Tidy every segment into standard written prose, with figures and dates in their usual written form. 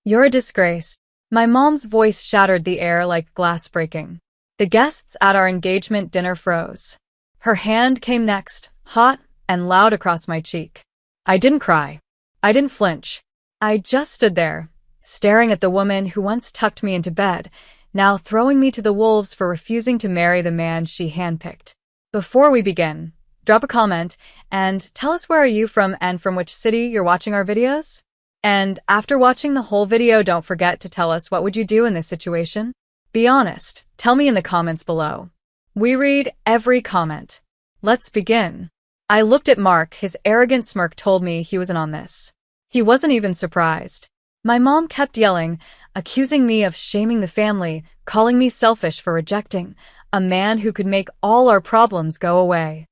You're a disgrace. My mom's voice shattered the air like glass breaking. The guests at our engagement dinner froze. Her hand came next, hot and loud across my cheek. I didn't cry. I didn't flinch. I just stood there, staring at the woman who once tucked me into bed, now throwing me to the wolves for refusing to marry the man she handpicked. Before we begin, drop a comment and tell us where are you from and from which city you're watching our videos? And after watching the whole video, don't forget to tell us what would you do in this situation? Be honest, tell me in the comments below. We read every comment. Let's begin. I looked at Mark, his arrogant smirk told me he wasn't on this. He wasn't even surprised. My mom kept yelling, accusing me of shaming the family, calling me selfish for rejecting a man who could make all our problems go away.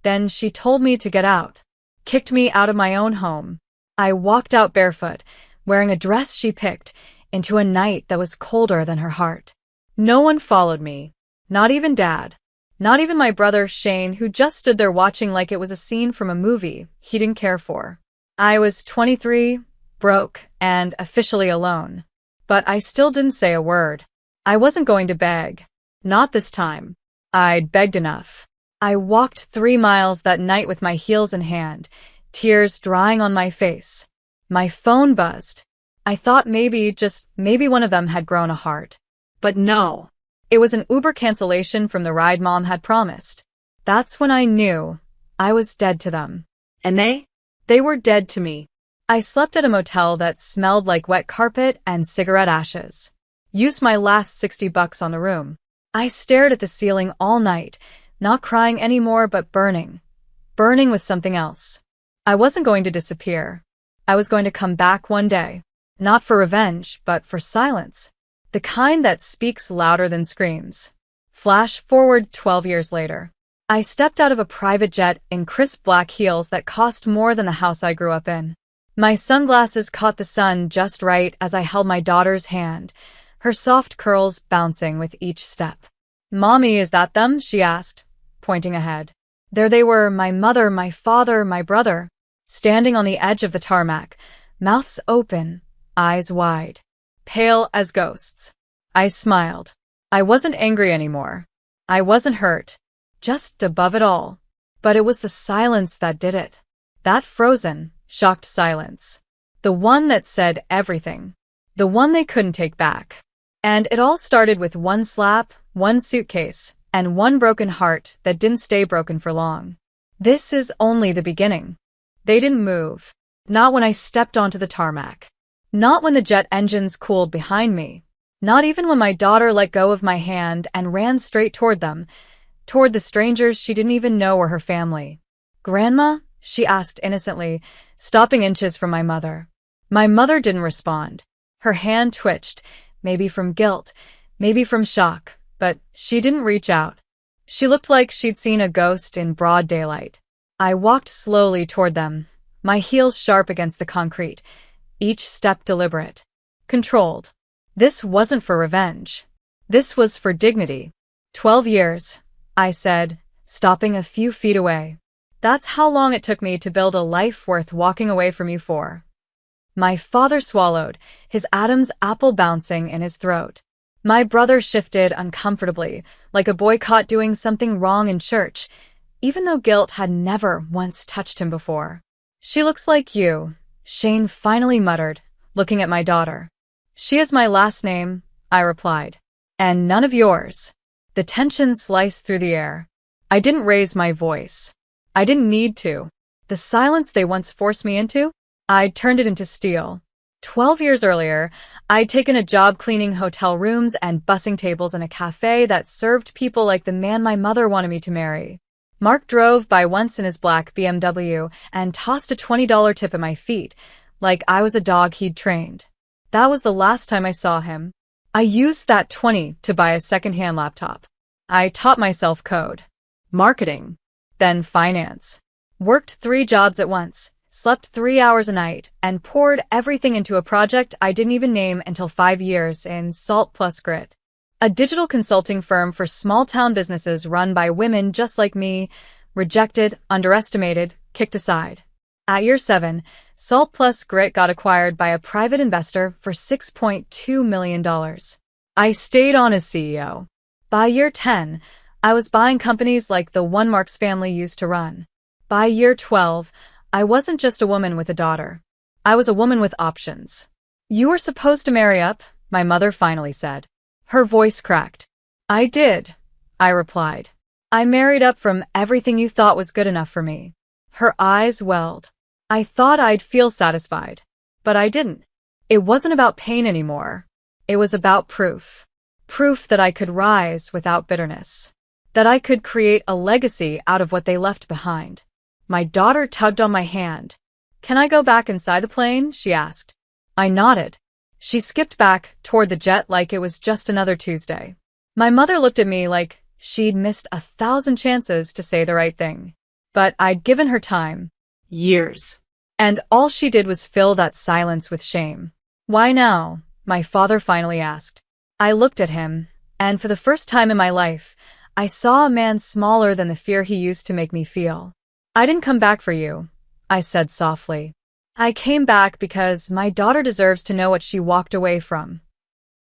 Then she told me to get out, kicked me out of my own home. I walked out barefoot, wearing a dress she picked, into a night that was colder than her heart. No one followed me, not even Dad, not even my brother Shane, who just stood there watching like it was a scene from a movie he didn't care for. I was 23, broke, and officially alone. But I still didn't say a word. I wasn't going to beg. Not this time. I'd begged enough. I walked 3 miles that night with my heels in hand, tears drying on my face. My phone buzzed. I thought maybe, just maybe one of them had grown a heart. But no. It was an Uber cancellation from the ride Mom had promised. That's when I knew I was dead to them. And they were dead to me. I slept at a motel that smelled like wet carpet and cigarette ashes. Used my last $60 on the room. I stared at the ceiling all night, not crying anymore but burning with something else. I wasn't going to disappear. I was going to come back one day. Not for revenge, but for silence. The kind that speaks louder than screams. Flash forward 12 years later. I stepped out of a private jet in crisp black heels that cost more than the house I grew up in. My sunglasses caught the sun just right as I held my daughter's hand, her soft curls bouncing with each step. "Mommy, is that them?" she asked, pointing ahead. There they were, my mother, my father, my brother, standing on the edge of the tarmac, mouths open, eyes wide, pale as ghosts. I smiled. I wasn't angry anymore. I wasn't hurt. Just above it all. But it was the silence that did it. That frozen, shocked silence. The one that said everything. The one they couldn't take back. And it all started with one slap, one suitcase, and one broken heart that didn't stay broken for long. This is only the beginning. They didn't move. Not when I stepped onto the tarmac. Not when the jet engines cooled behind me. Not even when my daughter let go of my hand and ran straight toward them, toward the strangers she didn't even know were her family. "Grandma?" she asked innocently, stopping inches from my mother. My mother didn't respond. Her hand twitched, maybe from guilt, maybe from shock, but she didn't reach out. She looked like she'd seen a ghost in broad daylight. I walked slowly toward them, my heels sharp against the concrete, each step deliberate, controlled. This wasn't for revenge. This was for dignity. 12 years, I said, stopping a few feet away. That's how long it took me to build a life worth walking away from you for. My father swallowed, his Adam's apple bouncing in his throat. My brother shifted uncomfortably, like a boy caught doing something wrong in church, even though guilt had never once touched him before. "She looks like you," Shane finally muttered, looking at my daughter. "She is my last name," I replied. "And none of yours." The tension sliced through the air. I didn't raise my voice. I didn't need to. The silence they once forced me into, I'd turned it into steel. 12 years earlier, I'd taken a job cleaning hotel rooms and bussing tables in a cafe that served people like the man my mother wanted me to marry. Mark drove by once in his black BMW and tossed a $20 tip at my feet, like I was a dog he'd trained. That was the last time I saw him. I used that 20 to buy a second-hand laptop. I taught myself code, marketing, then finance. Worked 3 jobs at once, slept 3 hours a night, and poured everything into a project I didn't even name until 5 years in Salt Plus Grit. A digital consulting firm for small-town businesses run by women just like me, rejected, underestimated, kicked aside. At year 7, Salt Plus Grit got acquired by a private investor for $6.2 million. I stayed on as CEO. By year 10, I was buying companies like the one Mark's family used to run. By year 12, I wasn't just a woman with a daughter. I was a woman with options. You were supposed to marry up, my mother finally said. Her voice cracked. I did, I replied. I married up from everything you thought was good enough for me. Her eyes welled. I thought I'd feel satisfied, but I didn't. It wasn't about pain anymore. It was about proof. Proof that I could rise without bitterness. That I could create a legacy out of what they left behind. My daughter tugged on my hand. Can I go back inside the plane? She asked. I nodded. She skipped back toward the jet like it was just another Tuesday. My mother looked at me like she'd missed 1,000 chances to say the right thing. But I'd given her time. Years. And all she did was fill that silence with shame. Why now? My father finally asked. I looked at him, and for the first time in my life, I saw a man smaller than the fear he used to make me feel. I didn't come back for you, I said softly. I came back because my daughter deserves to know what she walked away from.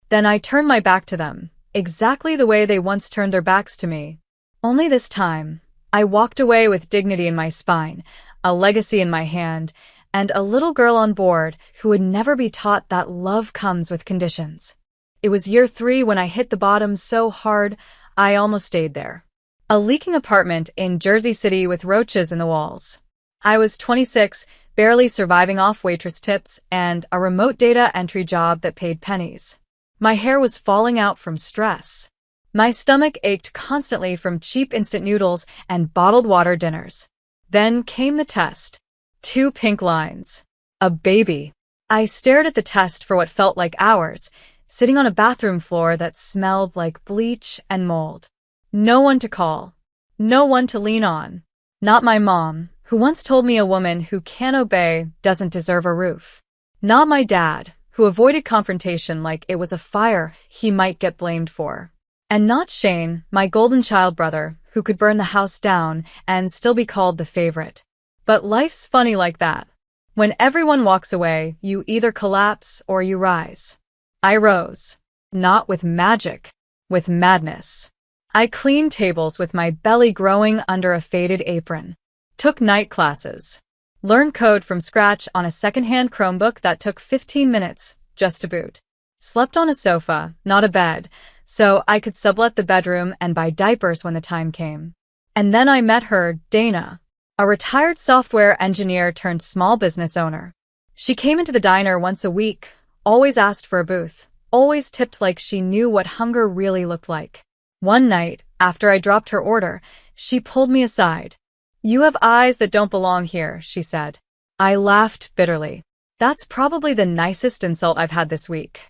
Then I turned my back to them, exactly the way they once turned their backs to me. Only this time, I walked away with dignity in my spine, a legacy in my hand, and a little girl on board who would never be taught that love comes with conditions. It was year 3 when I hit the bottom so hard, I almost stayed there. A leaking apartment in Jersey City with roaches in the walls. I was 26, barely surviving off waitress tips, and a remote data entry job that paid pennies. My hair was falling out from stress. My stomach ached constantly from cheap instant noodles and bottled water dinners. Then came the test. 2 pink lines. A baby. I stared at the test for what felt like hours, sitting on a bathroom floor that smelled like bleach and mold. No one to call. No one to lean on. Not my mom, who once told me a woman who can't obey doesn't deserve a roof. Not my dad, who avoided confrontation like it was a fire he might get blamed for. And not Shane, my golden child brother, who could burn the house down and still be called the favorite. But life's funny like that. When everyone walks away, you either collapse or you rise. I rose. Not with magic, with madness. I cleaned tables with my belly growing under a faded apron. Took night classes. Learned code from scratch on a secondhand Chromebook that took 15 minutes, just to boot. Slept on a sofa, not a bed, so I could sublet the bedroom and buy diapers when the time came. And then I met her, Dana, a retired software engineer turned small business owner. She came into the diner once a week, always asked for a booth, always tipped like she knew what hunger really looked like. One night, after I dropped her order, she pulled me aside. You have eyes that don't belong here, she said. I laughed bitterly. That's probably the nicest insult I've had this week.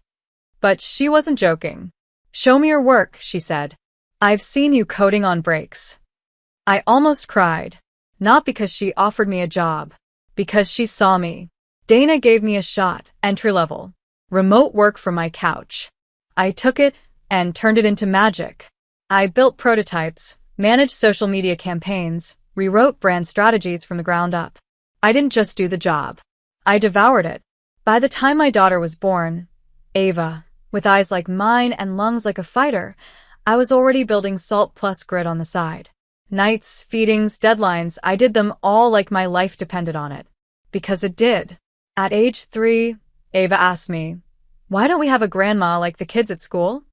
But she wasn't joking. Show me your work, she said. I've seen you coding on breaks. I almost cried. Not because she offered me a job. Because she saw me. Dana gave me a shot, entry level. Remote work from my couch. I took it and turned it into magic. I built prototypes, managed social media campaigns, rewrote brand strategies from the ground up. I didn't just do the job. I devoured it. By the time my daughter was born, Ava, with eyes like mine and lungs like a fighter, I was already building Salt Plus Grit on the side. Nights, feedings, deadlines, I did them all like my life depended on it. Because it did. At age 3, Ava asked me, "Why don't we have a grandma like the kids at school?"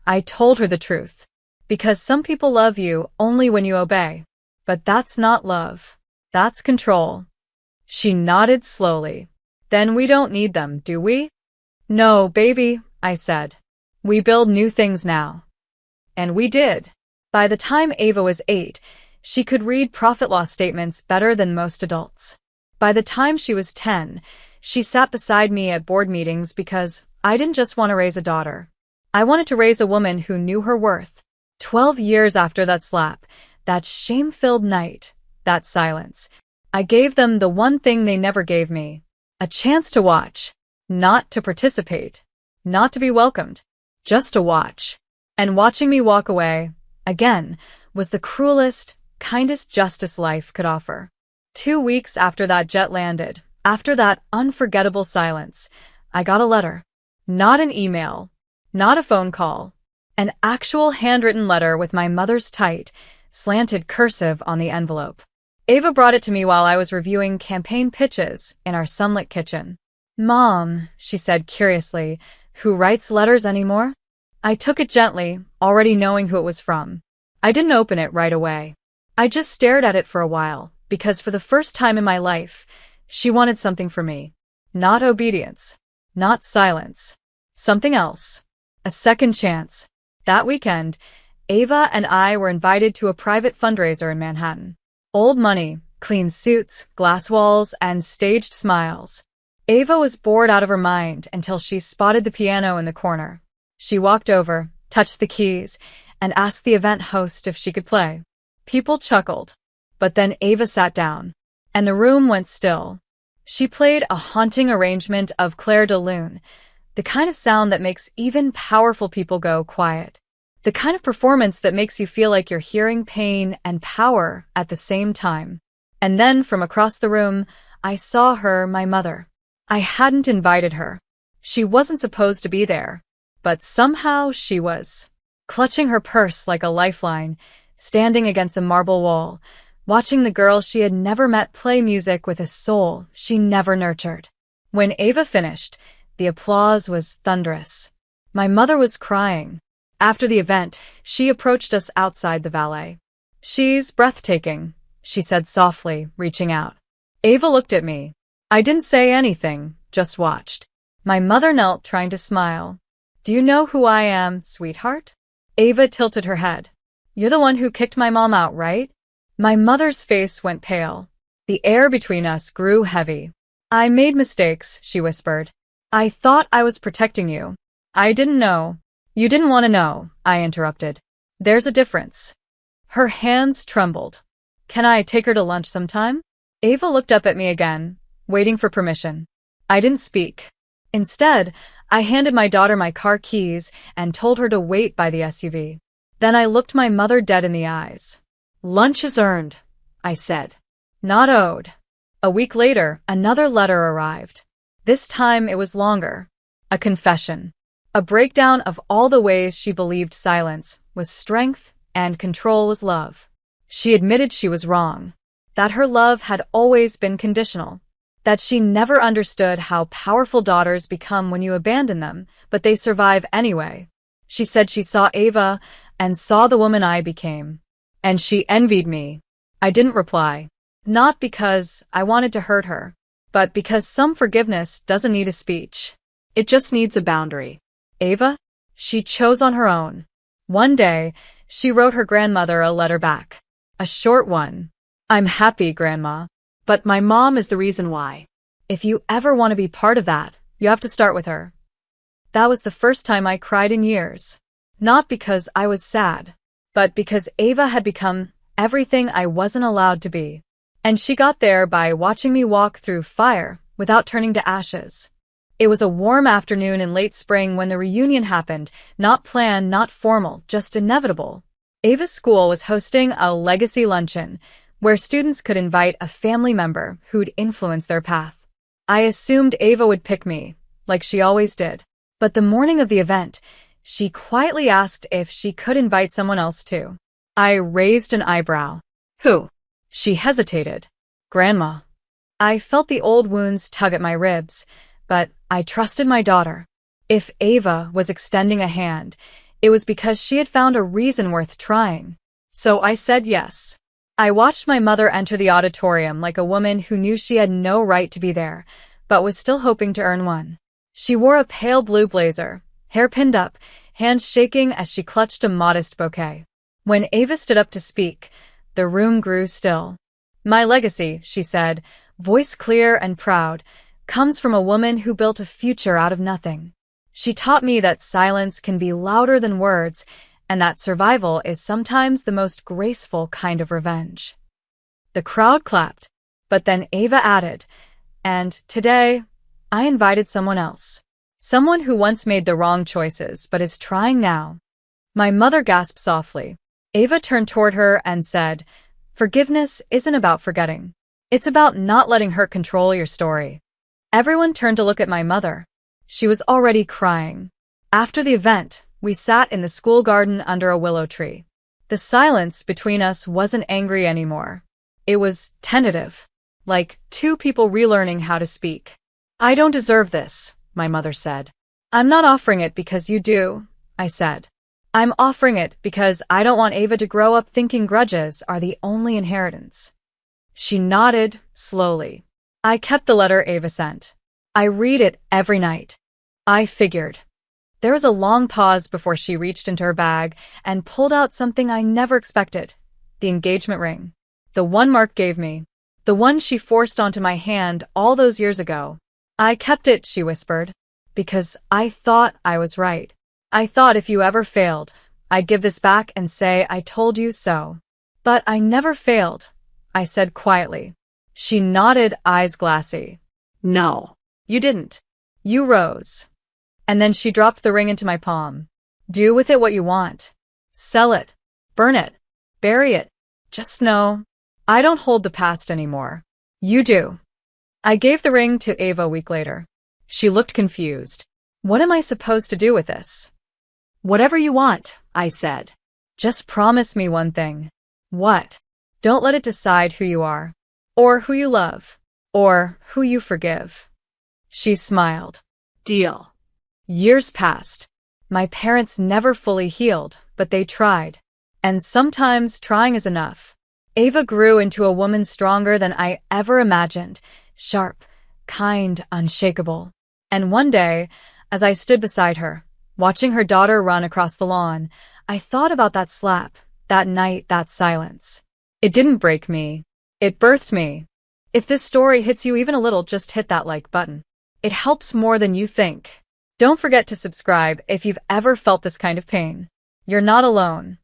I told her the truth. Because some people love you only when you obey. But that's not love. That's control. She nodded slowly. Then we don't need them, do we? No, baby, I said. We build new things now. And we did. By the time Ava was 8, she could read profit loss statements better than most adults. By the time she was 10, she sat beside me at board meetings because I didn't just want to raise a daughter. I wanted to raise a woman who knew her worth. 12 years after that slap, that shame-filled night, that silence, I gave them the one thing they never gave me. A chance to watch. Not to participate. Not to be welcomed. Just to watch. And watching me walk away, again, was the cruelest, kindest justice life could offer. 2 weeks after that jet landed, after that unforgettable silence, I got a letter. Not an email, not a phone call. An actual handwritten letter with my mother's tight, slanted cursive on the envelope. Ava brought it to me while I was reviewing campaign pitches in our sunlit kitchen. "Mom," she said curiously, "who writes letters anymore?" I took it gently, already knowing who it was from. I didn't open it right away. I just stared at it for a while, because for the first time in my life, she wanted something from me. Not obedience. Not silence. Something else. A second chance. That weekend, Ava and I were invited to a private fundraiser in Manhattan. Old money, clean suits, glass walls, and staged smiles. Ava was bored out of her mind until she spotted the piano in the corner. She walked over, touched the keys, and asked the event host if she could play. People chuckled. But then Ava sat down, and the room went still. She played a haunting arrangement of Clair de Lune, the kind of sound that makes even powerful people go quiet. The kind of performance that makes you feel like you're hearing pain and power at the same time. And then from across the room, I saw her, my mother. I hadn't invited her. She wasn't supposed to be there. But somehow she was. Clutching her purse like a lifeline, standing against a marble wall, watching the girl she had never met play music with a soul she never nurtured. When Ava finished, the applause was thunderous. My mother was crying. After the event, she approached us outside the valet. "She's breathtaking," she said softly, reaching out. Ava looked at me. I didn't say anything, just watched. My mother knelt, trying to smile. "Do you know who I am, sweetheart?" Ava tilted her head. "You're the one who kicked my mom out, right?" My mother's face went pale. The air between us grew heavy. "I made mistakes," she whispered. "I thought I was protecting you. I didn't know." "You didn't want to know," I interrupted. "There's a difference." Her hands trembled. "Can I take her to lunch sometime?" Ava looked up at me again, waiting for permission. I didn't speak. Instead, I handed my daughter my car keys and told her to wait by the SUV. Then I looked my mother dead in the eyes. "Lunch is earned," I said. "Not owed." A week later, another letter arrived. This time it was longer. A confession. A breakdown of all the ways she believed silence was strength and control was love. She admitted she was wrong. That her love had always been conditional. That she never understood how powerful daughters become when you abandon them, but they survive anyway. She said she saw Ava and saw the woman I became. And she envied me. I didn't reply. Not because I wanted to hurt her, but because some forgiveness doesn't need a speech. It just needs a boundary. Ava? She chose on her own. One day, she wrote her grandmother a letter back. A short one. "I'm happy, Grandma. But my mom is the reason why. If you ever want to be part of that, you have to start with her." That was the first time I cried in years. Not because I was sad, but because Ava had become everything I wasn't allowed to be. And she got there by watching me walk through fire without turning to ashes. It was a warm afternoon in late spring when the reunion happened, not planned, not formal, just inevitable. Ava's school was hosting a legacy luncheon, where students could invite a family member who'd influenced their path. I assumed Ava would pick me, like she always did. But the morning of the event, she quietly asked if she could invite someone else too. I raised an eyebrow. "Who?" She hesitated. "Grandma." I felt the old wounds tug at my ribs, but I trusted my daughter. If Ava was extending a hand, it was because she had found a reason worth trying. So I said yes. I watched my mother enter the auditorium like a woman who knew she had no right to be there, but was still hoping to earn one. She wore a pale blue blazer, hair pinned up, hands shaking as she clutched a modest bouquet. When Ava stood up to speak, the room grew still. "My legacy," she said, voice clear and proud, "comes from a woman who built a future out of nothing. She taught me that silence can be louder than words, and that survival is sometimes the most graceful kind of revenge." The crowd clapped, but then Ava added, "And today, I invited someone else. Someone who once made the wrong choices but is trying now." My mother gasped softly. Ava turned toward her and said, "Forgiveness isn't about forgetting. It's about not letting her control your story. Everyone turned to look at my mother. She was already crying. After the event, we sat in the school garden under a willow tree. The silence between us wasn't angry anymore. It was tentative, like two people relearning how to speak. I don't deserve this, my mother said. I'm not offering it because you do, I said. I'm offering it because I don't want Ava to grow up thinking grudges are the only inheritance. She nodded slowly. I kept the letter Ava sent. I read it every night. I figured. There was a long pause before she reached into her bag and pulled out something I never expected. The engagement ring. The one Mark gave me. The one she forced onto my hand all those years ago. I kept it, she whispered, because I thought I was right. I thought if you ever failed, I'd give this back and say I told you so. But I never failed, I said quietly. She nodded, eyes glassy. No, you didn't. You rose. And then she dropped the ring into my palm. Do with it what you want. Sell it. Burn it. Bury it. Just know, I don't hold the past anymore. You do. I gave the ring to Ava a week later. She looked confused. What am I supposed to do with this? Whatever you want, I said. Just promise me one thing. What? Don't let it decide who you are, or who you love, or who you forgive. She smiled. Deal. Years passed. My parents never fully healed, but they tried. And sometimes trying is enough. Ava grew into a woman stronger than I ever imagined, sharp, kind, unshakable. And one day, as I stood beside her, watching her daughter run across the lawn, I thought about that slap, that night, that silence. It didn't break me. It birthed me. If this story hits you even a little, just hit that like button. It helps more than you think. Don't forget to subscribe if you've ever felt this kind of pain. You're not alone.